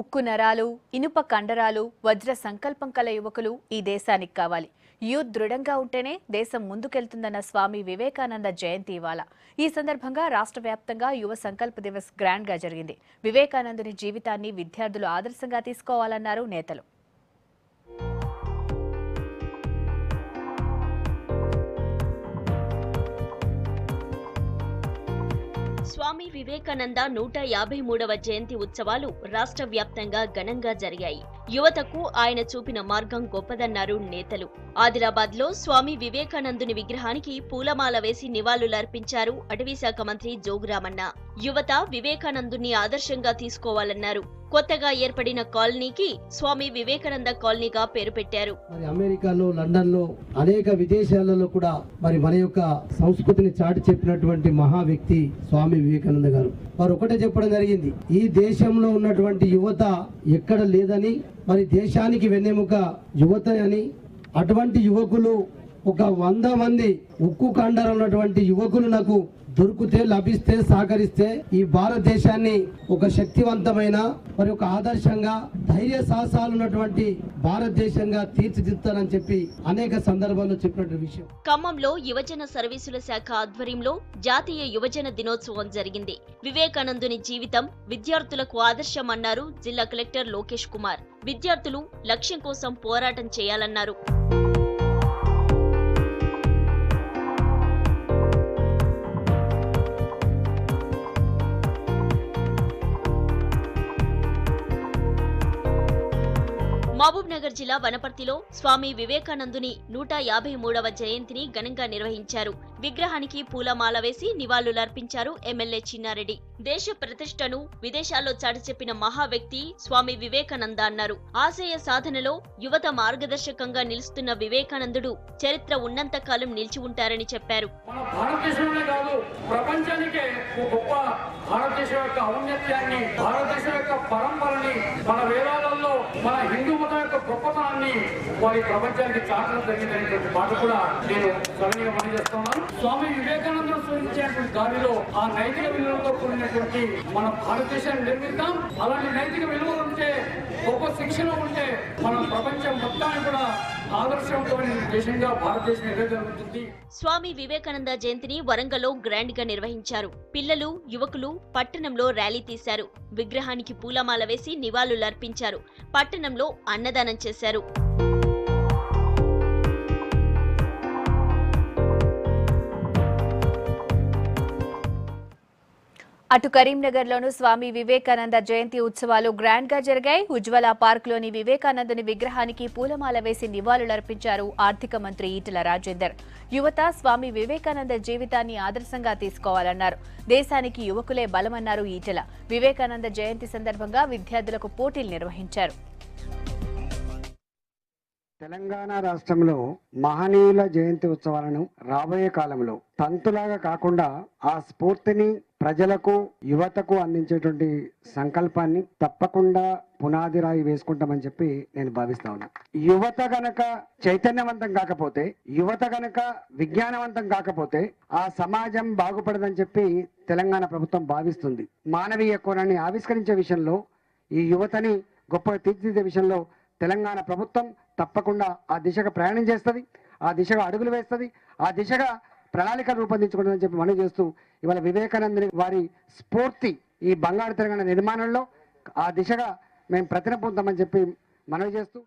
ఉక్కు నరాలు, ఇనుప కండరాలు, వజ్ర సంకల్పం కల యువకులు ఈ దేశానికి కావాలి. యూత్ దృఢంగా ఉంటేనే దేశం ముందుకెళ్తుందన్న స్వామి వివేకానంద జయంతి ఇవాళ. ఈ సందర్భంగా రాష్ట్ర వ్యాప్తంగా యువ సంకల్ప దివస్ గ్రాండ్ గా జరిగింది. వివేకానందుని జీవితాన్ని విద్యార్థులు ఆదర్శంగా తీసుకోవాలన్నారు నేతలు. స్వామి వివేకానంద 153వ జయంతి ఉత్సవాలు రాష్ట్ర వ్యాప్తంగా ఘనంగా జరిగాయి. యువతకు ఆయన చూపిన మార్గం గొప్పదన్నారు నేతలు. ఆదిలాబాద్ లో స్వామి వివేకానందుని విగ్రహానికి పూలమాల వేసి నివాళులర్పించారు అటవీశాఖ మంత్రి జోగురామన్న. యువత వివేకానందుని ఆదర్శంగా తీసుకోవాలన్నారు. కొత్తగా ఏర్పడిన కాలనీకి స్వామి వివేకానంద కాలనీగా పేరు పెట్టారు. అమెరికాలో, లండన్ లో, అనేక విదేశాలలో కూడా మన యొక్క సంస్కృతిని చాటి చెప్పినటువంటి మహా వ్యక్తి స్వామి వివేకానంద గారు. వారు ఒకటే చెప్పడం జరిగింది, ఈ దేశంలో ఉన్నటువంటి యువత ఎక్కడ లేదని, దేశానికి వెన్నెముక యువత అని. అటువంటి యువకులు ఒక 100 మంది ఉక్కు కండరం ఉన్నటువంటి యువకులు నాకు దొరికితే, లభిస్తే, సహకరిస్తే ఈ భారతదేశాన్ని ఒక శక్తివంతమైన ఒక ఆదర్శంగా, ధైర్య సాహసాలు ఉన్నటువంటి భారతదేశంగా తీర్చిదిద్దాలని చెప్పి అనేక సందర్భాల్లో చెప్పినటువంటి విషయం. ఖమ్మంలో యువజన సర్వీసుల శాఖ ఆధ్వర్యంలో జాతీయ యువజన దినోత్సవం జరిగింది. వివేకానందుని జీవితం విద్యార్థులకు ఆదర్శం అన్నారు జిల్లా కలెక్టర్ లోకేష్ కుమార్. విద్యార్థులు లక్ష్యం కోసం పోరాటం చేయాలన్నారు. మహబూబ్ నగర్ జిల్లా వనపర్తిలో స్వామి వివేకానందుని 153వ జయంతిని ఘనంగా నిర్వహించారు. విగ్రహానికి పూలమాల వేసి నివాళులర్పించారు ఎమ్మెల్యే చిన్నారెడ్డి. దేశ ప్రతిష్టను విదేశాల్లో చాటి చెప్పిన మహా వ్యక్తి స్వామి వివేకానంద అన్నారు. ఆశయ సాధనలో యువత మార్గదర్శకంగా నిలుస్తున్న వివేకానందుడు చరిత్ర ఉన్నంత కాలం నిలిచి ఉంటారని చెప్పారు. భారతదేశం యొక్క ఔన్నత్యాన్ని, భారతదేశం యొక్క పరంపరని, మన వేదాలలో మన హిందూ మతం యొక్క గొప్పతనాన్ని వారి ప్రపంచానికి చాటడం జరిగినటువంటి మాట కూడా నేను సరళంగా పనిచేస్తున్నాను. స్వామి వివేకానంద సూచించినటువంటి దారిలో ఆ నైతిక విలువలతో కూడినటువంటి మన భారతదేశాన్ని నిర్మిద్దాం. అలాంటి నైతిక విలువలు ఉంటే, గొప్ప శిక్షణ ఉంటే మనం ప్రపంచం మొత్తాన్ని కూడా ఆదర్శవంతమైన దేశంగా భారతదేశం ఎదగలుగుతుంది. స్వామి వివేకానంద జయంతిని వరంగల్లో గ్రాండ్ గా నిర్వహించారు. పిల్లలు, యువకులు పట్టణంలో ర్యాలీ తీశారు. విగ్రహానికి పూలమాల వేసి నివాళులర్పించారు. పట్టణంలో అన్నదానం చేశారు. అటు కరీంనగర్లోనూ స్వామి వివేకానంద జయంతి ఉత్సవాలు గ్రాండ్ గా జరిగాయి. ఉజ్వల పార్క్లోని వివేకానందుని విగ్రహానికి పూలమాల వేసి నివాళులర్పించారు ఆర్థిక మంత్రి ఈటెల రాజేందర్. యువత స్వామి వివేకానంద జీవితాన్ని ఆదర్శంగా తీసుకోవాలన్నారు. దేశానికి యువకులే బలమన్నారు ఈటెల. వివేకానంద జయంతి సందర్భంగా విద్యార్థులకు పోటీలు నిర్వహించారు. తెలంగాణ రాష్ట్రంలో మహనీయుల జయంతి ఉత్సవాలను రాబోయే కాలంలో తంతులాగా కాకుండా ఆ స్ఫూర్తిని ప్రజలకు, యువతకు అందించేటువంటి సంకల్పాన్ని తప్పకుండా పునాది రాయి వేసుకుంటామని చెప్పి నేను భావిస్తా ఉన్నా. యువత గనక చైతన్యవంతం కాకపోతే, యువత గనక విజ్ఞానవంతం కాకపోతే ఆ సమాజం బాగుపడదని చెప్పి తెలంగాణ ప్రభుత్వం భావిస్తుంది. మానవీయ కోణాన్ని ఆవిష్కరించే విషయంలో, ఈ యువతని గొప్పగా తీర్చిదిద్దే విషయంలో తెలంగాణ ప్రభుత్వం తప్పకుండా ఆ దిశగా ప్రయాణం చేస్తుంది, ఆ దిశగా అడుగులు వేస్తుంది, ఆ దిశగా ప్రణాళికలు రూపొందించుకుంటుందని చెప్పి మనం చేస్తూ ఇవాళ వివేకానందుని వారి స్ఫూర్తి ఈ బంగారు తెలంగాణ నిర్మాణంలో ఆ దిశగా మేము ప్రతిన పొందామని చెప్పి మనవి చేస్తూ